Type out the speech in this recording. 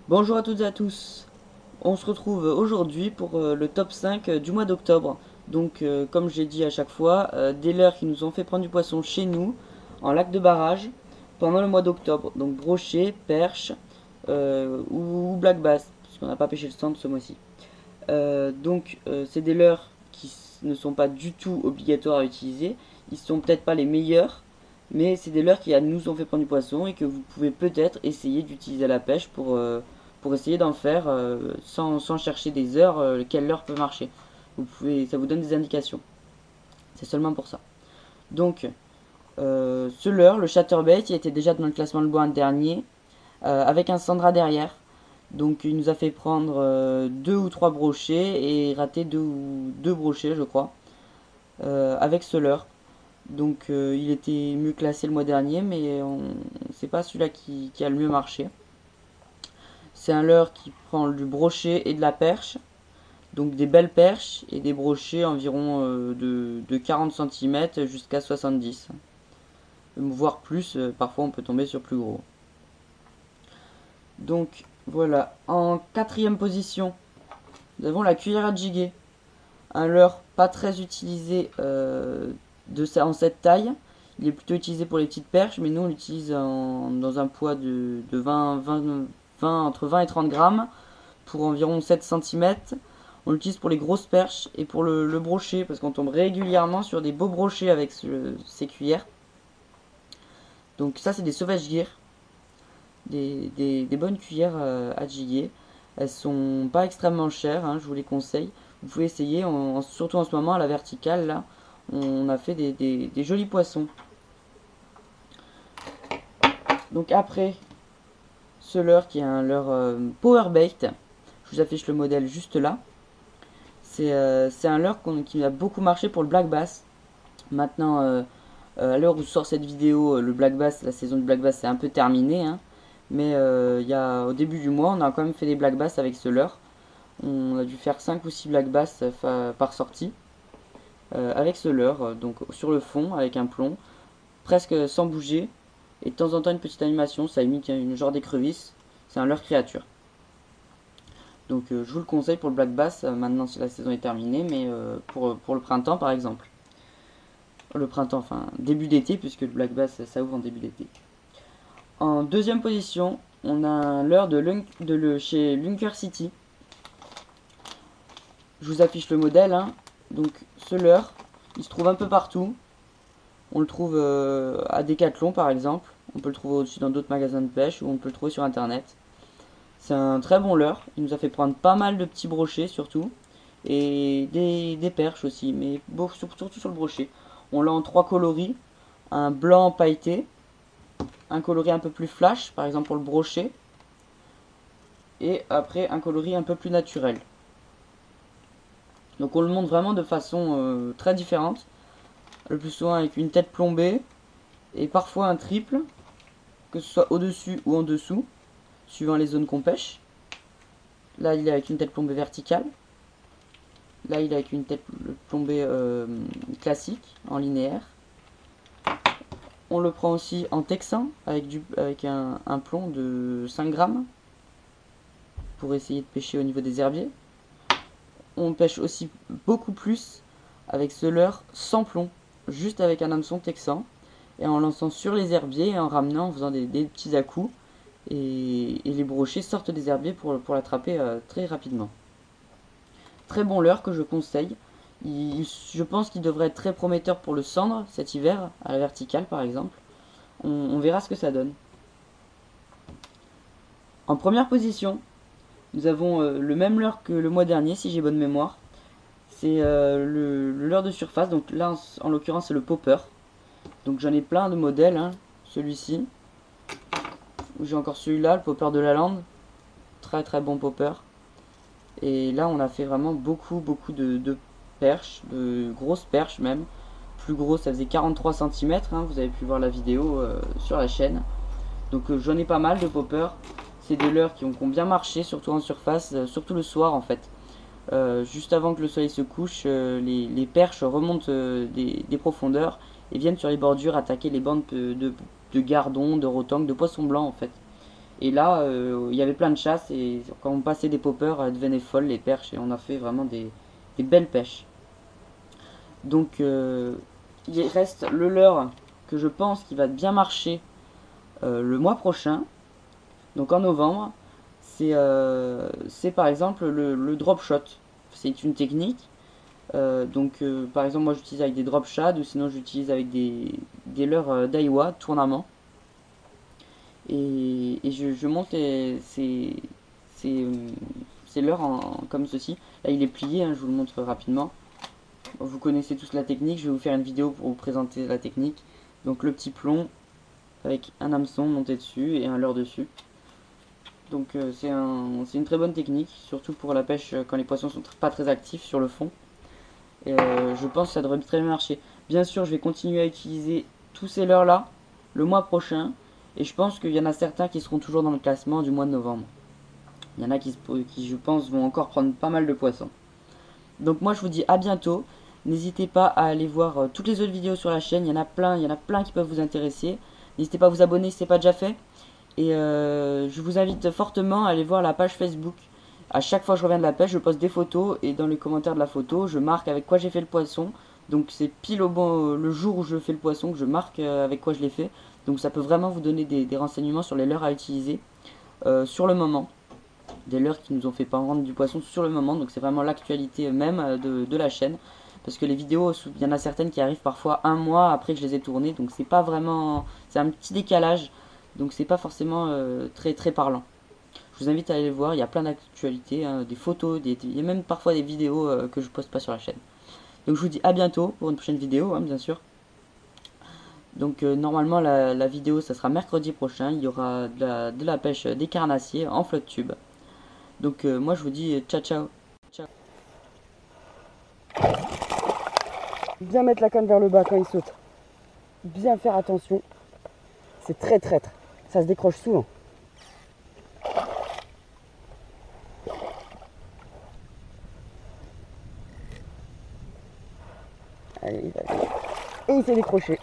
Bonjour à toutes et à tous. On se retrouve aujourd'hui pour le top 5 du mois d'octobre. Donc, comme j'ai dit à chaque fois, des leurres qui nous ont fait prendre du poisson chez nous, en lac de barrage, pendant le mois d'octobre. Donc, brochet, perche ou black bass, puisqu'on n'a pas pêché le stand ce mois-ci. C'est des leurres qui ne sont pas du tout obligatoires à utiliser. Ils sont peut-être pas les meilleurs, mais c'est des leurres qui nous ont fait prendre du poisson et que vous pouvez peut-être essayer d'utiliser à la pêche pour essayer d'en faire sans chercher des heures quelle leurre peut marcher. Ça vous donne des indications. C'est seulement pour ça. Donc, ce leurre, le chatterbait, il était déjà dans le classement de bois dernier, avec un Sandra derrière. Donc il nous a fait prendre deux ou trois brochets et rater deux brochets, je crois, avec ce leurre. Donc il était mieux classé le mois dernier, mais c'est pas celui-là qui a le mieux marché. C'est un leurre qui prend du brochet et de la perche, donc des belles perches et des brochets environ de 40 cm jusqu'à 70, voire plus, parfois on peut tomber sur plus gros. Donc voilà, en quatrième position, nous avons la cuillère à jiguer. Un leurre pas très utilisé en cette taille. Il est plutôt utilisé pour les petites perches, mais nous on l'utilise dans un poids de 20, entre 20 et 30 grammes pour environ 7 cm. On l'utilise pour les grosses perches et pour le brochet, parce qu'on tombe régulièrement sur des beaux brochets avec ces cuillères. Donc ça c'est des sauvage gear, des bonnes cuillères à jiguer. Elles sont pas extrêmement chères, hein, je vous les conseille. Vous pouvez essayer, surtout en ce moment à la verticale, là, on a fait des jolis poissons. Donc après, ce leurre qui est un leurre power bait, je vous affiche le modèle juste là. C'est un leurre qui a beaucoup marché pour le black bass. Maintenant, à l'heure où sort cette vidéo, le black bass, la saison du black bass c'est un peu terminée, hein. Mais au début du mois, on a quand même fait des black bass avec ce leurre. On a dû faire 5 ou 6 black bass par sortie avec ce leurre, donc sur le fond avec un plomb, presque sans bouger, et de temps en temps une petite animation, ça imite une genre d'écrevisse. C'est un leurre créature. Donc je vous le conseille pour le black bass, maintenant si la saison est terminée, mais pour le printemps par exemple. Le printemps, enfin début d'été, puisque le black bass ça ouvre en début d'été. En deuxième position, on a un leurre chez Lunker City. Je vous affiche le modèle, hein. Donc ce leurre, il se trouve un peu partout. On le trouve à Decathlon par exemple. On peut le trouver aussi dans d'autres magasins de pêche ou on peut le trouver sur internet. C'est un très bon leurre. Il nous a fait prendre pas mal de petits brochets surtout. Et des perches aussi, mais surtout sur le brochet. On l'a en trois coloris. Un blanc pailleté, un coloris un peu plus flash, par exemple pour le brochet. Et après un coloris un peu plus naturel. Donc on le montre vraiment de façon très différente. Le plus souvent avec une tête plombée et parfois un triple, que ce soit au-dessus ou en dessous, suivant les zones qu'on pêche. Là il est avec une tête plombée verticale. Là il est avec une tête plombée classique, en linéaire. On le prend aussi en texan avec un plomb de 5 grammes pour essayer de pêcher au niveau des herbiers. On pêche aussi beaucoup plus avec ce leurre sans plomb, juste avec un hameçon texan, et en lançant sur les herbiers et en ramenant, en faisant des petits à-coups, et les brochets sortent des herbiers pour l'attraper très rapidement. Très bon leurre que je conseille. Je pense qu'il devrait être très prometteur pour le cendre cet hiver, à la verticale par exemple. On verra ce que ça donne. En première position, nous avons le même leurre que le mois dernier, si j'ai bonne mémoire. C'est le leurre de surface, donc là en l'occurrence c'est le popper. Donc j'en ai plein de modèles, hein. Celui-ci. J'ai encore celui-là, le popper de la lande. Très très bon popper. Et là on a fait vraiment beaucoup de perches, de grosses perches même. Plus gros ça faisait 43 cm, hein. Vous avez pu voir la vidéo sur la chaîne. Donc j'en ai pas mal de poppers. C'est des leurres qui ont bien marché, surtout en surface, surtout le soir en fait. Juste avant que le soleil se couche, les perches remontent des profondeurs et viennent sur les bordures attaquer les bandes de gardons, de rotangs, de poissons blancs en fait. Et là, il y avait plein de chasses et quand on passait des poppers, elles devenaient folles les perches et on a fait vraiment des belles pêches. Donc il reste le leurre que je pense qui va bien marcher le mois prochain, donc en novembre. C'est par exemple le drop shot. C'est une technique. Par exemple, moi j'utilise avec des drop shads ou sinon j'utilise avec des leurres Daiwa tournament. Et je monte ces leurres comme ceci. Là il est plié, hein, je vous le montre rapidement. Vous connaissez tous la technique, je vais vous faire une vidéo pour vous présenter la technique. Donc le petit plomb avec un hameçon monté dessus et un leurre dessus. Donc c'est une très bonne technique, surtout pour la pêche quand les poissons sont pas très actifs sur le fond. Et je pense que ça devrait très bien marcher. Bien sûr, je vais continuer à utiliser tous ces leurres là le mois prochain. Et je pense qu'il y en a certains qui seront toujours dans le classement du mois de novembre. Il y en a qui je pense, vont encore prendre pas mal de poissons. Donc moi je vous dis à bientôt. N'hésitez pas à aller voir toutes les autres vidéos sur la chaîne. Il y en a plein qui peuvent vous intéresser. N'hésitez pas à vous abonner si ce n'est pas déjà fait. Et je vous invite fortement à aller voir la page Facebook. À chaque fois que je reviens de la pêche, je poste des photos et dans les commentaires de la photo, je marque avec quoi j'ai fait le poisson. Donc c'est pile le jour où je fais le poisson que je marque avec quoi je l'ai fait. Donc ça peut vraiment vous donner des renseignements sur les leurres à utiliser sur le moment. Des leurres qui nous ont fait prendre du poisson sur le moment. Donc c'est vraiment l'actualité même de la chaîne. Parce que les vidéos, il y en a certaines qui arrivent parfois un mois après que je les ai tournées. Donc c'est pas vraiment... C'est un petit décalage. Donc c'est pas forcément très parlant. Je vous invite à aller le voir, il y a plein d'actualités, hein, des photos, il y a même parfois des vidéos que je poste pas sur la chaîne. Donc je vous dis à bientôt pour une prochaine vidéo, hein, bien sûr. Donc normalement la vidéo ça sera mercredi prochain, il y aura de la pêche des carnassiers en flotte tube. Donc moi je vous dis ciao ciao. Ciao. Bien mettre la canne vers le bas quand il saute. Bien faire attention. C'est très traître. Ça se décroche souvent. Allez, il va. Et il s'est décroché.